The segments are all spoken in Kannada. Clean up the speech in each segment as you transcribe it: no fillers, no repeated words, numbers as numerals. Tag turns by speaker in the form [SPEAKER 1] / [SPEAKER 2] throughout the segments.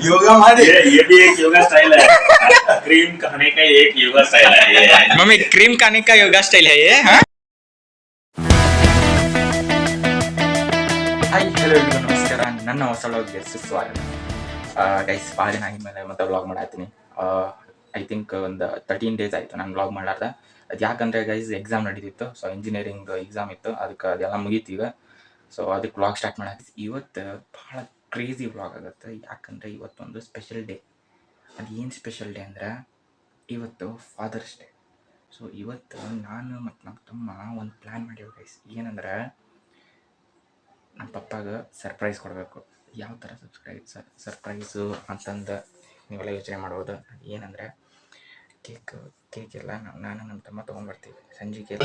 [SPEAKER 1] योगा मारे ये भी एक योगा स्टाइल है क्रीम खाने का एक योगा स्टाइल है ये
[SPEAKER 2] मम्मी क्रीम खाने का योगा स्टाइल है ये हाँ ಹಾಯ್ ಹಲೋ ಎಲ್ರಿಗೂ ನಮಸ್ಕಾರ ನನ್ನ ಹೊಸ ವ್ಲಾಗ್ಗೆ ಸುಸ್ವಾಗತ ಗೈಸ್ ಭಾಳ ದಿನ ಆಗಿದ್ಮೇಲೆ ಮತ್ತೆ ವ್ಲಾಗ್ ಮಾಡತ್ತೀನಿ ಐ ಥಿಂಕ್ ಒಂದು 13 ಡೇಸ್ ಆಯಿತು ನಾನು ವ್ಲಾಗ್ ಮಾಡಾರ್ದ ಅದು ಯಾಕಂದರೆ ಗೈಸ್ ಎಕ್ಸಾಮ್ ನಡೀತಿತ್ತು ಸೊ ಇಂಜಿನಿಯರಿಂಗ್ ಎಕ್ಸಾಮ್ ಇತ್ತು ಅದಕ್ಕೆ ಅದೆಲ್ಲ ಮುಗೀತು ಈಗ ಸೊ ಅದಕ್ಕೆ ವ್ಲಾಗ್ ಸ್ಟಾರ್ಟ್ ಮಾಡತ್ತಿ ಇವತ್ತು ಭಾಳ ಕ್ರೇಜಿ ವ್ಲಾಗ್ ಆಗುತ್ತೆ ಯಾಕಂದರೆ ಇವತ್ತೊಂದು ಸ್ಪೆಷಲ್ ಡೇ ಅದು ಏನು ಸ್ಪೆಷಲ್ ಡೇ ಅಂದ್ರೆ ಇವತ್ತು ಫಾದರ್ಸ್ ಡೇ ಸೊ ಇವತ್ತು ನಾನು ಮತ್ತು ನಮ್ಮ ತಮ್ಮ ಒಂದು ಪ್ಲ್ಯಾನ್ ಮಾಡೀವಿ ಗೈಸ್ ಏನಂದ್ರೆ ನಮ್ಮ ಪಪ್ಪಾಗೆ ಸರ್ಪ್ರೈಸ್ ಕೊಡಬೇಕು ಯಾವ ಥರ ಸರ್ಪ್ರೈಸು ಅಂತಂದು ನೀವೆಲ್ಲ ಯೋಚನೆ ಮಾಡ್ಬೋದು ಏನಂದರೆ ಕೇಕ್ ಎಲ್ಲ ನಾನು ನಮ್ಮ ತಮ್ಮ ತೊಗೊಂಡ್ಬರ್ತೀವಿ ಸಂಜೆಗೆ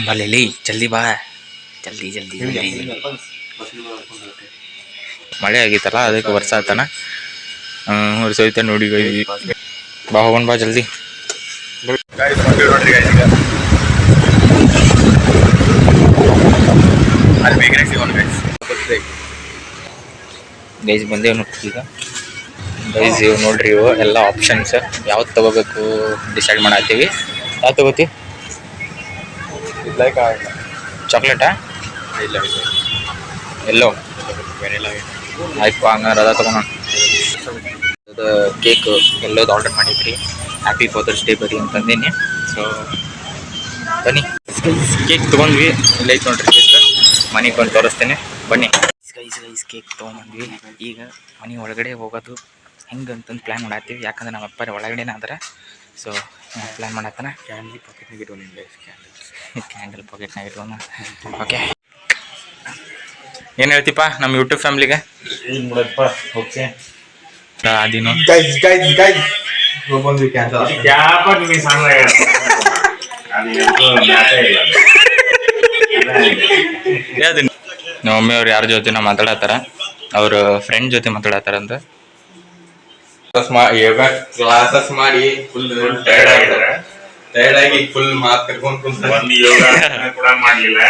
[SPEAKER 2] ಬಾಲಿ ಜಲ್ದಿ ಬಾ ಜಲ್ದಿ ಜಲ್ದಿ ಮಳೆ ಆಗಿತ್ತಲ್ಲ ಅದಕ್ಕೆ ವರ್ಷಾತನ ವರ್ಷ ನೋಡಿ ಬಾ ಹೋಗೋಣ ಬಾ ಜಲ್ದಿ ಅಲ್ಲಿ ಬೇಗನೆ ಸಿಗೋಣ ಗೈಸ್ ಬಂದೇವು ನೋಡ್ರಿ ಈಗ ಗೈಸ್ ಇವು ನೋಡ್ರಿ ಇವು ಎಲ್ಲ ಆಪ್ಷನ್ಸ್ ಯಾವ್ದು ತೊಗೋಬೇಕು ಡಿಸೈಡ್ ಮಾಡತ್ತೀವಿ ಯಾವ್ದು ತೊಗೋತಿ ಚಾಕ್ಲೇಟಾ ಇಲ್ಲ ಎಲ್ಲೋ ಆಯ್ತು ಹಂಗಾರೆ ಅದ ತೊಗೋಣ ಅದು ಕೇಕ್ ಎಲ್ಲೋದು ಆರ್ಡರ್ ಮಾಡಿದ್ರಿ ಹ್ಯಾಪಿ ಫಾದರ್ಸ್ ಡೇ ಬರೀ ಅಂತಂದೇನಿ ಸೊ ಬನ್ನಿ ಕೇಕ್ ತೊಗೊಂಡ್ವಿ ಇಲ್ಲ ಐತೆ ನೋಡ್ರಿ ಕೇಕ್ ಮನೆಗೆ ಬಂದು ತೋರಿಸ್ತೇನೆ ಬನ್ನಿ ಗೈಸ್ ಕೇಕ್ ತೊಗೊಂಬಂದ್ವಿ ಈಗ ಮನೆ ಒಳಗಡೆ ಹೋಗೋದು ಹೆಂಗಂತಂದು ಪ್ಲ್ಯಾನ್ ಮಾಡತ್ತೀವಿ ಯಾಕಂದ್ರೆ ನಮ್ಮ ಅಪ್ಪ ಒಳಗಡೆನೇ ಆದ್ರೆ ಸೊ ಪ್ಲ್ಯಾನ್ ಮಾಡತ್ತಾನ ಕ್ಯಾಂಡಲ್ ಪಾಕೆಟ್ನಾಗ ಇಟ್ಕೊಂಡು ಕ್ಯಾಂಡಲ್ ಪಾಕೆಟ್ನಾಗ ಇಟ್ಕೊಂಡು ಓಕೆ ಏನು ಹೇಳ್ತಿಪ್ಪ ನಮ್ಮ ಯೂಟ್ಯೂಬ್ ಫ್ಯಾಮ್ಲಿಗೆ
[SPEAKER 1] ಓಕೆ
[SPEAKER 2] ಅದಿನ್ನು ನಮ್ಮ ಮಮ್ಮಿಯವ್ರು ಯಾರ ಜೊತೆ ಮಾತಾಡತ್ತಾರ ಅವ್ರ ಫ್ರೆಂಡ್ ಜೊತೆ ಮಾತಾಡತ್ತಾರ ಅಂತ
[SPEAKER 3] ಯೋಗ ಕ್ಲಾಸಸ್ ಮಾಡಿ ಫುಲ್ ಟೈರ್ಡ್ ಆಗಿ ಫುಲ್ ಮಾತು ಕರ್ಕೊಂಡು
[SPEAKER 1] ಒಂದು ಯೋಗ ಕೂಡ ಮಾಡ್ಲಿಲ್ಲ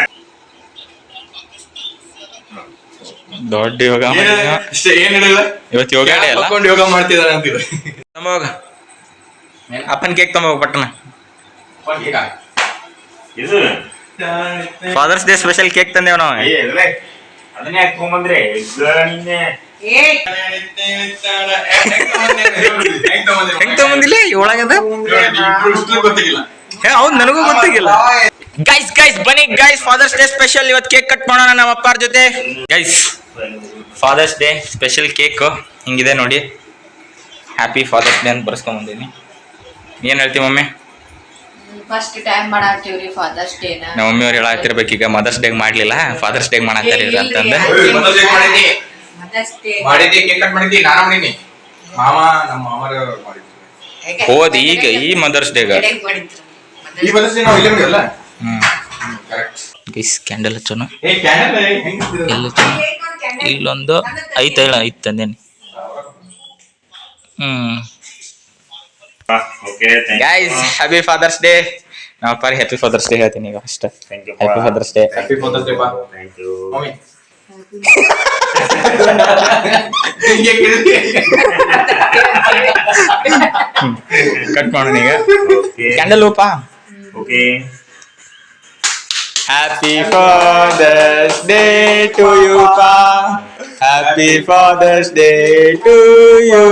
[SPEAKER 2] ದೊಡ್ಡ ಯೋಗ
[SPEAKER 3] ಏನ್ ಹೇಳಿಲ್ಲ
[SPEAKER 2] ಇವತ್ತು ಯೋಗ ಡೇ ಅಲ್ಲ
[SPEAKER 3] ಯೋಗ ಮಾಡ್ತಿದಾರೆ ಅಂತಿದ್ರು
[SPEAKER 2] ತಗೋಗ ಅಪ್ಪನ ಕೇಕ್ ತಗೋಗ ಪಟ್ಟಣ
[SPEAKER 1] ಇದು
[SPEAKER 2] ಫಾದರ್ಸ್ ಡೇ ಸ್ಪೆಷಲ್ ಕೇಕ್ ತಂದೇವ್ ನಾವು
[SPEAKER 1] ಅದನ್ನೇ ಹಾಕೊಂಬಂದ್ರೆ
[SPEAKER 2] ಹೆಂಗ್ ತಗೊಂಬಂದಿಲ್ಲ ಒಳಗದ ಹೌದು ನನಗೂ ಗೊತ್ತಾಗಿಲ್ಲ ಗೈಸ್ ಬನ್ನಿ ಗೈಸ್ ಫಾದರ್ಸ್ ಡೇ ಸ್ಪೆಷಲ್ ಇವತ್ತು ಕೇಕ್ ಕಟ್ ಮಾಡೋಣ ನಮ್ಮ ಅಪ್ಪಾರ ಜೊತೆ guys father's day special cake ಹಿಂಗಿದೆ ನೋಡಿ ಹ್ಯಾಪಿ ಫಾದರ್ಸ್ ಡೇ ಅಂತ ಬರ್ಸ್ಕೊಂಬಂದೀನಿ ಏನು ಹೇಳ್ತೀವಿ ಮಮ್ಮಿ
[SPEAKER 4] ಫಸ್ಟ್ ಟೈಮ್ ಮಾಡಾಕ್ತೀವ್ರಿ ಫಾದರ್ಸ್ ಡೇ
[SPEAKER 2] ನಮ್ಮ ಮಮ್ಮಿಯವ್ರು ಹೇಳಾಕ್ತಿರ್ಬೇಕು ಈಗ ಮದರ್ಸ್ ಡೇ ಮಾಡ್ಲಿಲ್ಲ ಫಾದರ್ಸ್ ಡೇ ಮಾಡಾಕ್ತಾರ ಅಂತಂದ
[SPEAKER 3] ಮಾಡಿದ್ದೆ ಕೇಕ್ ಕಟ್ ಮಾಡಿದ್ದಿ ನಾನು ಮಾಡೀನಿ ಮಾಮ ನಮ್ಮ ಮಾಮರ ಮಾಡಿದ್ರು
[SPEAKER 2] ಹೋದ್ ಈಗ ಈ ಮದರ್ಸ್ ಡೇಗ
[SPEAKER 3] ಈ ಮದರ್ಸ್ ಡೇ ನಾವು ಇಲ್ಲೇ ಮಾಡಿರಲ್ಲ
[SPEAKER 2] ಗೈಸ್ ಕ್ಯಾಂಡಲ್ ಹಚ್ಚೋಣ
[SPEAKER 3] ಏ ಕ್ಯಾಂಡಲ್ ಹೆಂಗ್
[SPEAKER 2] ಎಲ್ಲ ಹಚ್ಚೋಣ ಇಲ್ಲೊಂದು ಐತ್ ತಂದೇನಿ
[SPEAKER 1] okay
[SPEAKER 2] guys happy father's day ನಮ್ಮ ಅಪ್ಪ ಹ್ಯಾಪಿ ಫಾದರ್ಸ್ ಡೇ ಹೇಳ್ತೀನಿ ಈಗ ಅಷ್ಟೇ happy father's day
[SPEAKER 3] happy father's day ಬಾ
[SPEAKER 1] ಥ್ಯಾಂಕ್ ಯು
[SPEAKER 3] ಮಮ್ಮಿ
[SPEAKER 2] ಕಟ್ ಮಾಡೋಣ ಈಗ ಕ್ಯಾಂಡಲ್ ಓಪಾ
[SPEAKER 1] okay
[SPEAKER 2] happy father's day to you ಪಾ happy father's day to you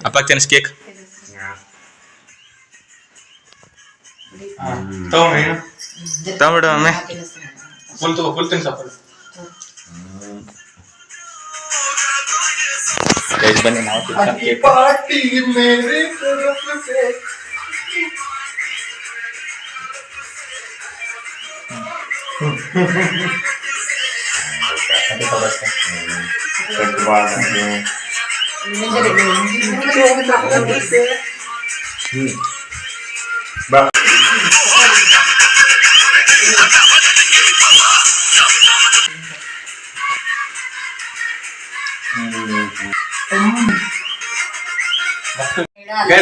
[SPEAKER 2] ಅಪ್ಪ ತಿನ್ಸ್ ಕೇಕ್ ತಗೊಂಬಿಡು ಒಮ್ಮೆ
[SPEAKER 3] ಫುಲ್ ತಿನ್ಸಪ್ಪ
[SPEAKER 2] ಬನ್ನಿ ನಾವು ಕೇಕ್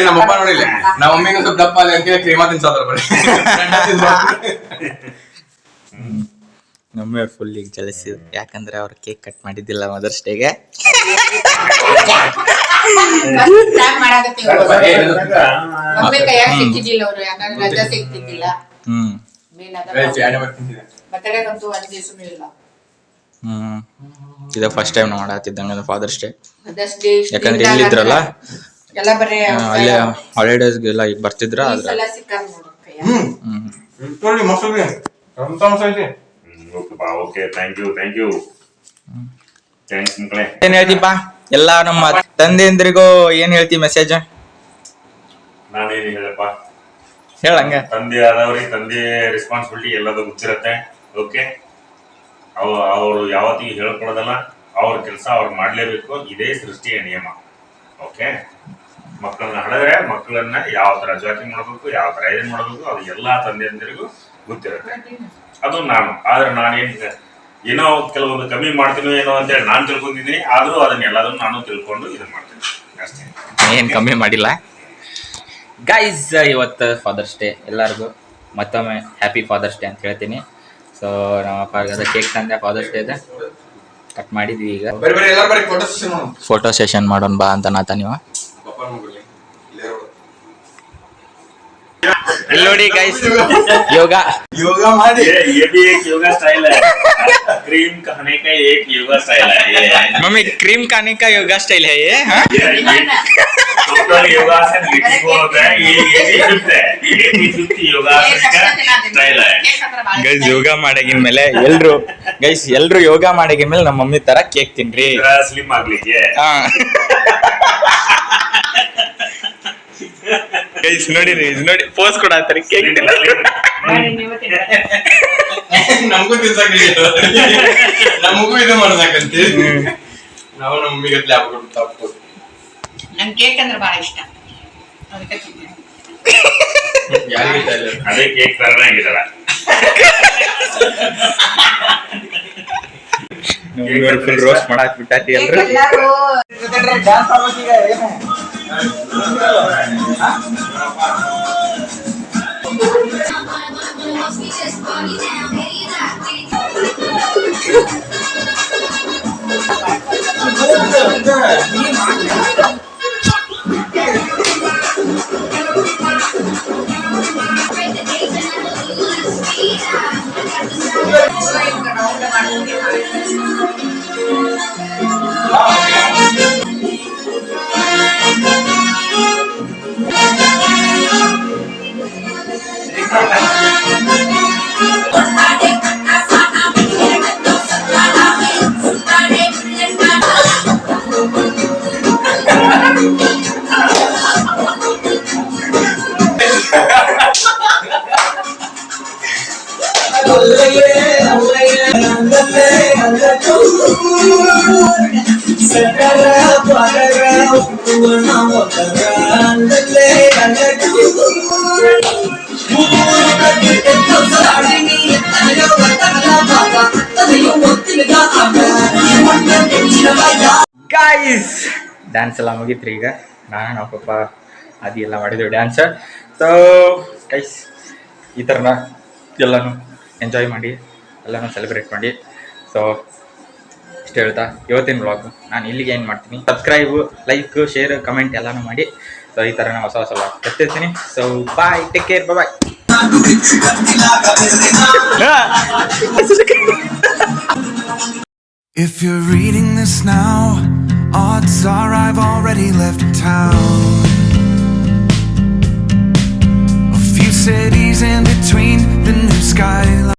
[SPEAKER 3] ನಮ್ಮಪ್ಪ ನೋಡಿಲ್ಲ ನಮ್ಮ ಮಮ್ಮಿಗೆ ಸ್ವಲ್ಪ ದಪ್ಪ ಅಲ್ಲಿ ಅಂತ ಕ್ರೀಮಾ ತಿನ್ಸೋದ್ರ ಬರೀ
[SPEAKER 2] ನಮ್ಮೆಯವ್ರು ಫುಲ್ ಈಗ ಜಲಸಿದ್ರು ಯಾಕಂದ್ರೆ ಅವ್ರು ಕೇಕ್ ಕಟ್ ಮಾಡಿದ್ದಿಲ್ಲ ಮದರ್ಸ್ ಡೇಗೆ.
[SPEAKER 4] ಮಮ್ಮಿ ಕೈಯಾಗ ಸಿಕ್ಕಿದ್ದಿಲ್ಲ ಅವ್ರು ಯಾಕಂದ್ರೆ ರಜಾ ಸಿಗ್ತಿದ್ದಿಲ್ಲ. ಬರ್ತಡೇಗಂತೂ ಒಂದ್ ದಿವ್ಸನೂ ಇಲ್ಲ.
[SPEAKER 2] ಇದು ಫಸ್ಟ್ ಟೈಮ್ ನಾವು ಮಾಡತ್ತಿದ್ದಂಗೆ ಫಾದರ್ಸ್ ಡೇ.
[SPEAKER 4] ಮದರ್ಸ್ ಡೇ
[SPEAKER 2] ಯಾಕಂದ್ರೆ ಇಲ್ಲಿದ್ರಲ್ಲ
[SPEAKER 4] ಎಲ್ಲ ಬರೀ
[SPEAKER 2] ಅಲ್ಲೇ ಹಾಲಿಡೇಸ್ಗೆಲ್ಲ ಈಗ ಬರ್ತಿದ್ರ
[SPEAKER 4] ಸಲ ಸಿಕ್ಕಾಗ ನೋಡು ಕೈಯಾಗ.
[SPEAKER 3] ಮಸೂರಿ ಅಂತ ಮಸೂರಿ
[SPEAKER 1] ಓಕೆ ಥ್ಯಾಂಕ್ ಯು ಥ್ಯಾಂಕ್ಸ್ ಮಕ್ಕಳೇ.
[SPEAKER 2] ಏನ್ ಹೇಳ್ತೀಪ ಎಲ್ಲಾ ನಮ್ಮ ತಂದೆಂದ್ರಿಗೂ ಏನ್ ಹೇಳ್ತಿ ಮೆಸೇಜ್?
[SPEAKER 1] ನಾನೇನು ಹೇಳಪ್ಪ,
[SPEAKER 2] ಹೇಳಂಗ
[SPEAKER 1] ತಂದೆ ಆದವ್ರಿಗೆ ತಂದೆ ರೆಸ್ಪಾನ್ಸಿಬಿಲಿಟಿ ಎಲ್ಲದೂ ಗೊತ್ತಿರತ್ತೆ. ಓಕೆ, ಅವರು ಯಾವತ್ತಿಗೂ ಹೇಳ್ಕೊಡೋದಲ್ಲ, ಅವ್ರ ಕೆಲಸ ಅವ್ರು ಮಾಡ್ಲೇಬೇಕು. ಇದೇ ಸೃಷ್ಟಿಯ ನಿಯಮ. ಓಕೆ, ಮಕ್ಕಳನ್ನ ಹಡಿದ್ರೆ ಮಕ್ಕಳನ್ನ ಯಾವ ತರ ಜಾಕಿಂಗ್ ಮಾಡ್ಬೇಕು, ಯಾವ ತರ ಏನ್ ಮಾಡ್ಬೇಕು, ಅದು ಎಲ್ಲಾ ತಂದೆಯಂದಿರಿಗೂ ಗೊತ್ತಿರುತ್ತೆ. ಅದು ಆದ್ರೆ ಏನೋ ಕೆಲವೊಂದು ಕಮ್ಮಿ ಮಾಡ್ತೀನಿ ಏನೋ ಅಂತೇಳಿ ನಾನು ತಿಳ್ಕೊಂಡಿದ್ದೀನಿ. ಆದ್ರೂ ಅದನ್ನ ಎಲ್ಲದನ್ನು ನಾನು ತಿಳ್ಕೊಂಡು ಇದನ್ನ ಮಾಡ್ತೀನಿ ಅಷ್ಟೇ.
[SPEAKER 2] ಏನ್ ಕಮ್ಮಿ ಮಾಡಿಲ್ಲ ಗೈಸ್. ಇವತ್ತು ಫಾದರ್ಸ್ ಡೇ, ಎಲ್ಲರಿಗೂ ಮತ್ತೊಮ್ಮೆ ಹ್ಯಾಪಿ ಫಾದರ್ಸ್ ಡೇ ಅಂತ ಹೇಳ್ತೀನಿ. ಸೊ ನಮ್ಮ ಅಪ್ಪ ಕೇಕ್ ತಂದೆ ಫಾದರ್ಸ್ ಡೇ ಕಟ್ ಮಾಡಿದ್ವಿ. ಈಗ ಫೋಟೋ ಸೆಷನ್ ಮಾಡೋಣ ಬಾ ಅಂತ ನಾತ ನೀವು ನೋಡಿ ಗೈಸ್. ಯೋಗ ಮಾಡಿ
[SPEAKER 1] ये भी एक योगा स्टाइल है. क्रीम खाने का एक योगा स्टाइल है.
[SPEAKER 2] मम्मी क्रीम खाने का योगा स्टाइल है ये?
[SPEAKER 1] टोटल योगासन लिखित होता है. ये भी शुद्ध है. ये भी शुद्ध योगासन का स्टाइल है.
[SPEAKER 2] ಗೈಸ್ ಯೋಗ ಮಾಡಾಗಿನ ಮೇಲೆ ಎಲ್ರು ಯೋಗ ಮಾಡಾಗಿನ ಮೇಲೆ ನಮ್ಮ ಮಮ್ಮಿ ತರ ಕೇಕ್ ತಿನ್ರಿ,
[SPEAKER 1] ಸ್ಲಿಮ್ ಆಗ್ಲಿಕ್ಕೆ.
[SPEAKER 2] ಗೈಸ್ ನೋಡಿ ಪೋಸ್ ಕೊಡಾತಾರೆ ಕೇಕ್
[SPEAKER 3] ನಮಗೂ ತಿನ್ಸಕ್ ನಮಗೂ ಇದು ಮಾಡ್ಸಕಂತ ನಾವು ನಮ್ಮ ಮಮ್ಮಿಗೆ ತಪ್ಪು.
[SPEAKER 4] ನಂಗೆ ಕೇಕ್ ಅಂದ್ರೆ ಬಹಳ ಇಷ್ಟ, ಅದಕ್ಕೆ
[SPEAKER 1] ಅದೇ ಕೇಕ್ ತರನಾಗಿದಲ್ಲ.
[SPEAKER 2] ರೋಸ್ಟ್ ಮಾಡಾಕ್ ಬಿಟ್ಟಾತಿ ಎಲ್ರು. ಗೈಸ್ ಡ್ಯಾನ್ಸ್ ಎಲ್ಲ ಮುಗೀತ್ರಿ. ಈಗ ನಾನು ನಮ್ಮ ಪಪ್ಪ ಅದೆಲ್ಲ ಮಾಡಿದ್ವಿ ಡ್ಯಾನ್ಸ್. ಸೊ ಗೈಸ್ ಈ ಥರನ ಎಲ್ಲನೂ ಎಂಜಾಯ್ ಮಾಡಿ, ಎಲ್ಲನೂ ಸೆಲೆಬ್ರೇಟ್ ಮಾಡಿ. ಸೊ ಇಷ್ಟು ಹೇಳ್ತಾ ಇವತ್ತಿನ ವ್ಲಾಗ್ ನಾನು ಇಲ್ಲಿಗೆ ಏನು ಮಾಡ್ತೀನಿ, ಸಬ್ಸ್ಕ್ರೈಬು, ಲೈಕ್, ಶೇರ್, ಕಮೆಂಟ್ ಎಲ್ಲನೂ ಮಾಡಿ. ಸೊ ಈ ಥರ ನಾನು ಹೊಸ ವ್ಲಾಗ್ ಬರ್ತಿರ್ತೀನಿ. So bye, take care, bye.
[SPEAKER 5] If you're reading this now, odds are I've already left town. A few cities in between the new skyline.